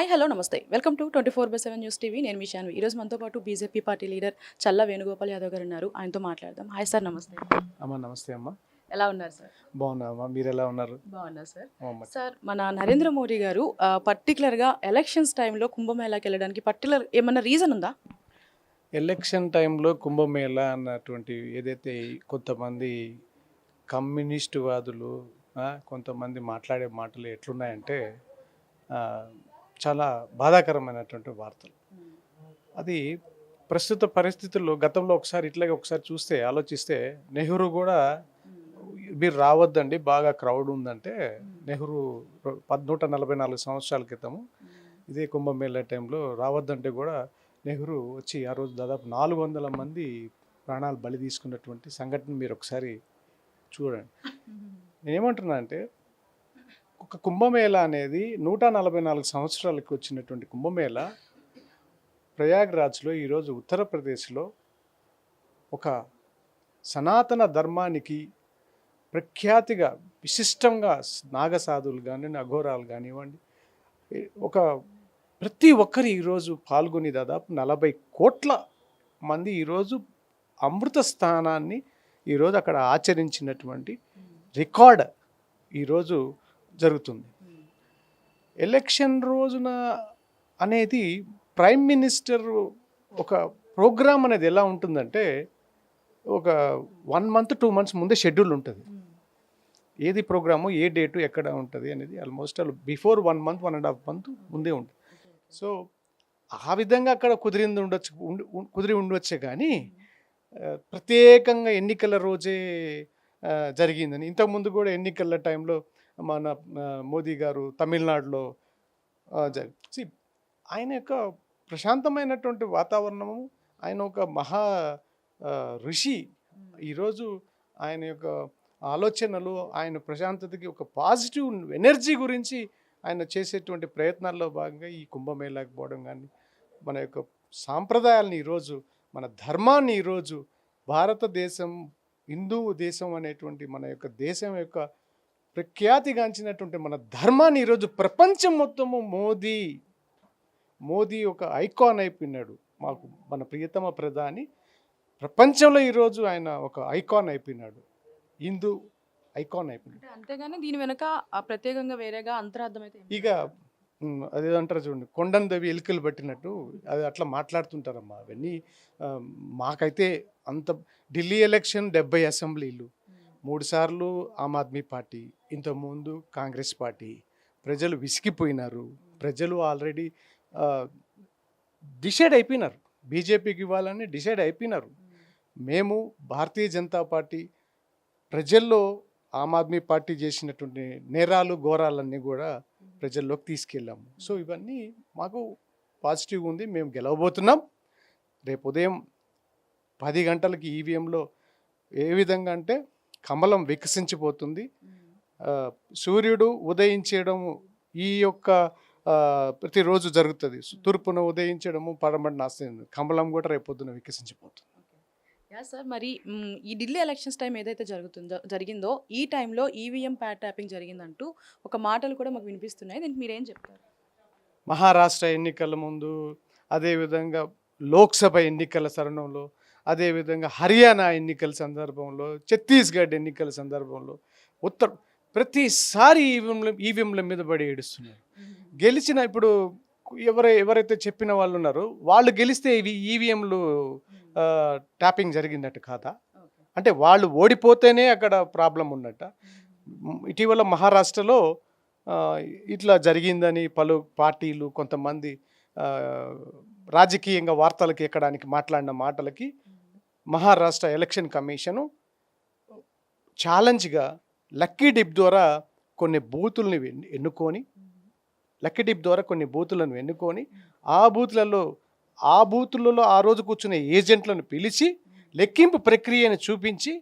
Hi hello నమస్తే welcome to 24/7 news TV. నేను మీ శాన్వి. ఈరోజు మనతో పాటు బీజేపీ పార్టీ లీడర్ చల్లా వేణుగోపాల్ యాదవ్ గారు ఉన్నారు. ఆయనతో మాట్లాడదాం. హాయ్ సార్, నమస్తే. అమ్మ నమస్తే అమ్మ. ఎలా ఉన్నారు సార్? బాగున్నా అమ్మ, మీరు ఎలా ఉన్నారు? బాగున్నా సార్. అమ్మ. సార్, మన నరేంద్ర మోడీ గారు పర్టికులర్గా ఎలక్షన్స్ టైంలో కుంభమేళాకి వెళ్ళడానికి పర్టికులర్ ఏమన్నా రీజన్ ఉందా? ఎలక్షన్ టైంలో కుంభమేళా అన్నటువంటి ఏదైతే కొంతమంది కమ్యూనిస్టు వాదులు కొంతమంది మాట్లాడే మాటలు ఎట్లున్నాయంటే చాలా బాధాకరమైనటువంటి వార్తలు. అది ప్రస్తుత పరిస్థితుల్లో గతంలో ఒకసారి చూస్తే ఆలోచిస్తే నెహ్రూ కూడా మీరు రావద్దండి బాగా క్రౌడ్ ఉందంటే నెహ్రూ 144 సంవత్సరాల క్రితము ఇదే కుంభమేళా టైంలో రావద్దంటే కూడా నెహ్రూ వచ్చి ఆ రోజు దాదాపు 400 మంది ప్రాణాలు బలి తీసుకున్నటువంటి సంఘటన మీరు ఒకసారి చూడండి. నేనేమంటున్నా అంటే ఒక కుంభమేళా అనేది 144 సంవత్సరాలకు వచ్చినటువంటి కుంభమేళా ప్రయాగ్రాజ్లో ఈరోజు ఉత్తరప్రదేశ్లో ఒక సనాతన ధర్మానికి ప్రఖ్యాతిగా విశిష్టంగా నాగసాధువులు కానివ్వండి, అఘోరాలు కానివ్వండి, ఒక ప్రతి ఒక్కరు ఈరోజు పాల్గొని దాదాపు 40 కోట్ల మంది ఈరోజు అమృత స్థానాన్ని ఈరోజు అక్కడ ఆచరించినటువంటి రికార్డ్ ఈరోజు జరుగుతుంది. ఎలక్షన్ రోజున అనేది ప్రైమ్ మినిస్టర్ ఒక ప్రోగ్రామ్ అనేది ఎలా ఉంటుందంటే ఒక 1 మంత్ 2 మంత్స్ ముందే షెడ్యూల్ ఉంటుంది. ఏది ప్రోగ్రాము, ఏ డేటు, ఎక్కడ ఉంటుంది అనేది ఆల్మోస్ట్ బిఫోర్ 1 మంత్ 1.5 మంత్ ముందే ఉంటుంది. సో ఆ విధంగా అక్కడ కుదిరి ఉండొచ్చే కానీ ప్రత్యేకంగా ఎన్నికల రోజే జరిగిందని. ఇంతకుముందు కూడా ఎన్నికల టైంలో మన మోదీ గారు తమిళనాడులో ఆయన యొక్క ప్రశాంతమైనటువంటి వాతావరణము, ఆయన ఒక మహా ఋషి. ఈరోజు ఆయన యొక్క ఆలోచనలు, ఆయన ప్రశాంతతకి ఒక పాజిటివ్ ఎనర్జీ గురించి ఆయన చేసేటువంటి ప్రయత్నాల్లో భాగంగా ఈ కుంభమేళాకి పోవడం కానీ, మన యొక్క సాంప్రదాయాలని ఈరోజు, మన ధర్మాన్ని ఈరోజు భారతదేశం హిందూ దేశం అనేటువంటి మన యొక్క దేశం యొక్క ప్రఖ్యాతిగాంచినటువంటి మన ధర్మాన్ని ఈరోజు ప్రపంచం మొత్తము మోదీ ఒక ఐకాన్ అయిపోయినాడు. మాకు మన ప్రియతమ ప్రధాని ప్రపంచంలో ఈరోజు ఆయన ఒక ఐకాన్ అయిపోయినాడు, హిందూ ఐకాన్ అయిపోయినాడు. అంతేగాని దీని వెనక ప్రత్యేకంగా వేరేగా అంతరార్థం అయితే ఇక అదేంటారు చూడండి, కొండను దవి ఎలుకలు పట్టినట్టు అది అట్లా మాట్లాడుతుంటారమ్మా. అవన్నీ మాకైతే అంత ఢిల్లీ ఎలక్షన్ 70 అసెంబ్లీలు, 3 సార్లు ఆమ్ ఆద్మీ పార్టీ, ఇంతకుముందు కాంగ్రెస్ పార్టీ. ప్రజలు విసిగిపోయినారు. ప్రజలు ఆల్రెడీ డిసైడ్ అయిపోయినారు, బీజేపీకి ఇవ్వాలని డిసైడ్ అయిపోయినారు. మేము భారతీయ జనతా పార్టీ ప్రజల్లో ఆమ్ ఆద్మీ పార్టీ చేసినటువంటి నేరాలు ఘోరాలన్నీ కూడా ప్రజల్లోకి తీసుకెళ్ళాము. సో ఇవన్నీ మాకు పాజిటివ్గా ఉంది. మేము గెలవబోతున్నాం. రేపు ఉదయం 10 గంటలకి ఈవీఎంలో ఏ విధంగా అంటే కమలం వికసించిపోతుంది. సూర్యుడు ఉదయించడం ఈ యొక్క ప్రతిరోజు జరుగుతుంది. తూర్పున ఉదయించడము, పడమటిన అస్తమించడం, కమలం కూడా రేపు పొద్దున వికసించిపోతుంది. యా సార్, మరి ఈ ఢిల్లీ ఎలక్షన్స్ టైం ఏదైతే జరిగిందో ఈ టైంలో ఈవీఎం ప్యాడ్ ట్యాపింగ్ జరిగిందంటూ ఒక మాటలు కూడా మాకు వినిపిస్తున్నాయి. దీనికి మీరేం చెప్తారు? మహారాష్ట్ర ఎన్నికల ముందు, అదేవిధంగా లోక్సభ ఎన్నికల తరుణంలో, అదేవిధంగా హర్యానా ఎన్నికల సందర్భంలో, ఛత్తీస్గఢ్ ఎన్నికల సందర్భంలో ప్రతిసారి ఈవీఎంల మీద పడి ఏడుస్తున్నారు. గెలిచిన ఇప్పుడు ఎవరైతే చెప్పిన వాళ్ళు ఉన్నారో వాళ్ళు గెలిస్తే ఇవి ఈవీఎంలు ట్యాపింగ్ జరిగిందట్టు కాదా? అంటే వాళ్ళు ఓడిపోతేనే అక్కడ ప్రాబ్లం ఉన్నట్ట. ఇటీవల మహారాష్ట్రలో ఇట్లా జరిగిందని పలు పార్టీలు కొంతమంది రాజకీయంగా వార్తలకి ఎక్కడానికి మాట్లాడిన మాటలకి మహారాష్ట్ర ఎలక్షన్ కమిషను ఛాలెంజ్గా లక్కీ డిప్ ద్వారా కొన్ని బూతుల్ని ఎన్నుకొని ఆ బూతులలో ఆ రోజు కూర్చునే ఏజెంట్లను పిలిచి లెక్కింపు ప్రక్రియను చూపించి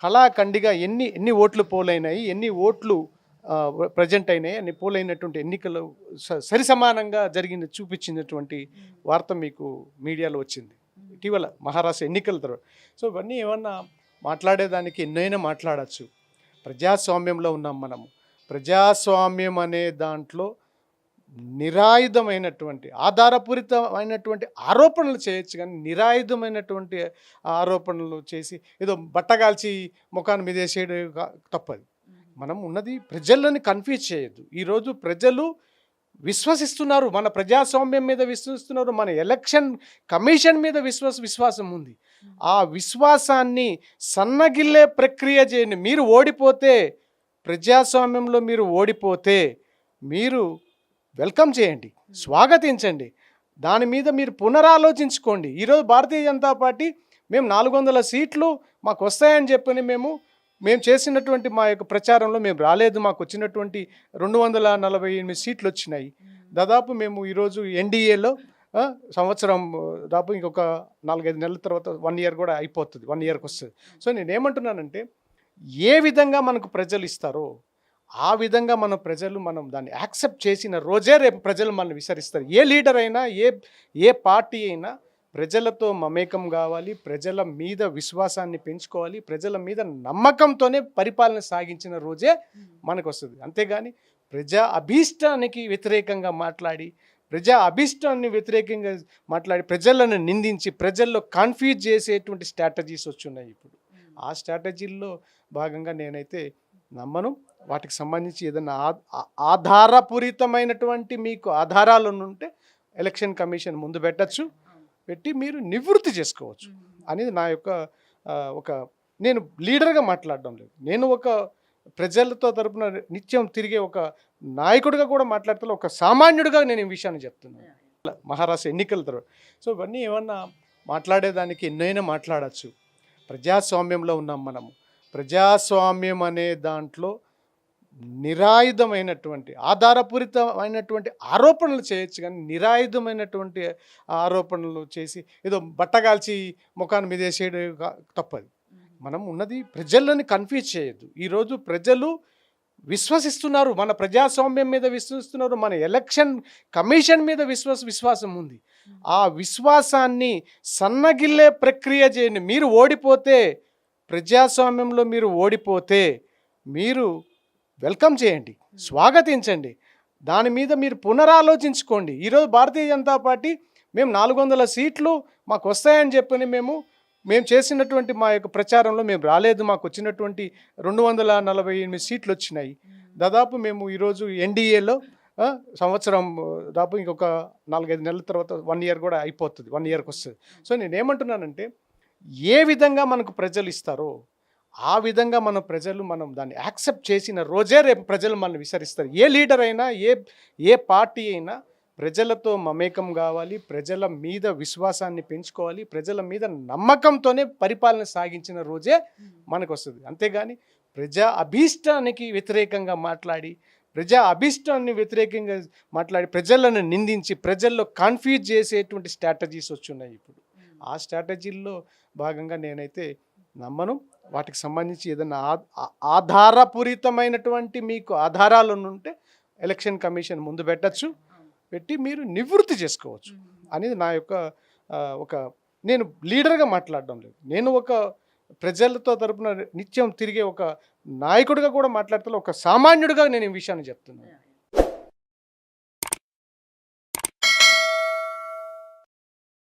కళాఖండిగా ఎన్ని ఓట్లు పోలైనాయి, ఎన్ని ఓట్లు ప్రజెంట్ అయినాయి, అన్ని పోలైనటువంటి ఎన్నికలు సరి సమానంగా జరిగింది చూపించినటువంటి వార్త మీకు మీడియాలో వచ్చింది ఇటీవల మహారాష్ట్ర ఎన్నికల తర్వాత. సో ఇవన్నీ ఏమన్నా మాట్లాడేదానికి ఎన్నైనా మాట్లాడచ్చు. ప్రజాస్వామ్యంలో ఉన్నాం మనము. ప్రజాస్వామ్యం అనే దాంట్లో నిరాయుధమైనటువంటి ఆధారపూరితమైనటువంటి ఆరోపణలు చేయొచ్చు, కానీ నిరాయుధమైనటువంటి ఆరోపణలు చేసి ఏదో బట్టగాల్చి ముఖాన్ని మీద వేసేయడం తప్పది. మనం ఉన్నది ప్రజలని కన్ఫ్యూజ్ చేయొద్దు. ఈరోజు ప్రజలు విశ్వసిస్తున్నారు, మన ప్రజాస్వామ్యం మీద విశ్వసిస్తున్నారు, మన ఎలక్షన్ కమిషన్ మీద విశ్వాసం ఉంది. ఆ విశ్వాసాన్ని సన్నగిల్లే ప్రక్రియ చేయండి. మీరు ఓడిపోతే, ప్రజాస్వామ్యంలో మీరు ఓడిపోతే మీరు వెల్కమ్ చేయండి, స్వాగతించండి. దాని మీద మీరు పునరాలోచించుకోండి. ఈరోజు భారతీయ జనతా పార్టీ మేము 400 సీట్లు మాకు వస్తాయని చెప్పని మేము చేసినటువంటి మా యొక్క ప్రచారంలో మేము రాలేదు. మాకు వచ్చినటువంటి 248 సీట్లు వచ్చినాయి. దాదాపు మేము ఈరోజు ఎన్డీఏలో సంవత్సరం దాదాపు ఇంకొక 4-5 నెలల తర్వాత 1 ఇయర్ కూడా అయిపోతుంది, 1 ఇయర్కి వస్తుంది. సో నేనేమంటున్నానంటే, ఏ విధంగా మనకు ప్రజలు ఇస్తారో ఆ విధంగా మనం దాన్ని యాక్సెప్ట్ చేసిన రోజే రేపు ప్రజలు మనల్ని విసరిస్తారు. ఏ లీడర్ అయినా, ఏ పార్టీ అయినా ప్రజలతో మమేకం కావాలి, ప్రజల మీద విశ్వాసాన్ని పెంచుకోవాలి, ప్రజల మీద నమ్మకంతోనే పరిపాలన సాగించిన రోజే మనకు వస్తుంది. అంతేగాని ప్రజా అభీష్టానికి వ్యతిరేకంగా మాట్లాడి, ప్రజలను నిందించి ప్రజల్లో కన్ఫ్యూజ్ చేసేటువంటి స్ట్రాటజీస్ వచ్చున్నాయి ఇప్పుడు. ఆ స్ట్రాటజీల్లో భాగంగా నేనైతే నమ్మను. వాటికి సంబంధించి ఏదైనా ఆధారపూరితమైనటువంటి మీకు ఆధారాలు ఉంటే ఎలక్షన్ కమిషన్ ముందు పెట్టి మీరు నివృత్తి చేసుకోవచ్చు అనేది నా యొక్క నేను లీడర్గా మాట్లాడడం లేదు. నేను ఒక ప్రజలతో తరపున నిత్యం తిరిగే ఒక నాయకుడిగా కూడా మాట్లాడుతున్నా, ఒక సామాన్యుడిగా నేను ఈ విషయాన్ని చెప్తున్నాను. మహారాష్ట్ర ఎన్నికల తర్వాత సో ఇవన్నీ ఏమన్నా మాట్లాడేదానికి ఎన్నైనా మాట్లాడచ్చు. ప్రజాస్వామ్యంలో ఉన్నాం మనము. ప్రజాస్వామ్యం అనే దాంట్లో నిరాయుధమైనటువంటి ఆధారపూరితమైనటువంటి ఆరోపణలు చేయొచ్చు, కానీ నిరాయుధమైనటువంటి ఆరోపణలు చేసి ఏదో బట్టగాల్చి ముఖాన్ని మీద వేసేయడం తప్పది. మనం ఉన్నది ప్రజలని కన్ఫ్యూజ్ చేయొద్దు. ఈరోజు ప్రజలు విశ్వసిస్తున్నారు, మన ప్రజాస్వామ్యం మీద విశ్వసిస్తున్నారు, మన ఎలక్షన్ కమిషన్ మీద విశ్వాసం ఉంది. ఆ విశ్వాసాన్ని సన్నగిల్లే ప్రక్రియ చేయండి. మీరు ఓడిపోతే, ప్రజాస్వామ్యంలో మీరు ఓడిపోతే మీరు వెల్కమ్ చేయండి, స్వాగతించండి. దాని మీద మీరు పునరాలోచించుకోండి. ఈరోజు భారతీయ జనతా పార్టీ మేము 400 సీట్లు మాకు వస్తాయని చెప్పని మేము చేసినటువంటి మా యొక్క ప్రచారంలో మేము రాలేదు. మాకు వచ్చినటువంటి 248 సీట్లు వచ్చినాయి. దాదాపు మేము ఈరోజు ఎన్డీఏలో సంవత్సరం దాదాపు ఇంకొక 4-5 నెలల తర్వాత 1 ఇయర్ కూడా అయిపోతుంది, 1 ఇయర్కి వస్తుంది. సో నేనేమంటున్నానంటే, ఏ విధంగా మనకు ప్రజలు ఇస్తారో ఆ విధంగా మనం దాన్ని యాక్సెప్ట్ చేసిన రోజే రేపు ప్రజలు మనల్ని విసరిస్తారు. ఏ లీడర్ అయినా, ఏ పార్టీ అయినా ప్రజలతో మమేకం కావాలి, ప్రజల మీద విశ్వాసాన్ని పెంచుకోవాలి, ప్రజల మీద నమ్మకంతోనే పరిపాలన సాగించిన రోజే మనకు వస్తుంది. అంతేగాని ప్రజా అభీష్టానికి వ్యతిరేకంగా మాట్లాడి, ప్రజలను నిందించి ప్రజల్లో కన్ఫ్యూజ్ చేసేటువంటి స్ట్రాటజీస్ వచ్చున్నాయి ఇప్పుడు. ఆ స్ట్రాటజీల్లో భాగంగా నేనైతే నమ్మను. వాటికి సంబంధించి ఏదైనా ఆధారపూరితమైనటువంటి మీకు ఆధారాలు ఉంటే ఎలక్షన్ కమిషన్ ముందు పెట్టి మీరు నివృత్తి చేసుకోవచ్చు అనేది నా యొక్క నేను లీడర్గా మాట్లాడడం లేదు. నేను ఒక ప్రజలతో తరపున నిత్యం తిరిగే ఒక నాయకుడిగా కూడా మాట్లాడుతున్నా, ఒక సామాన్యుడిగా నేను ఈ విషయాన్ని చెప్తున్నాను.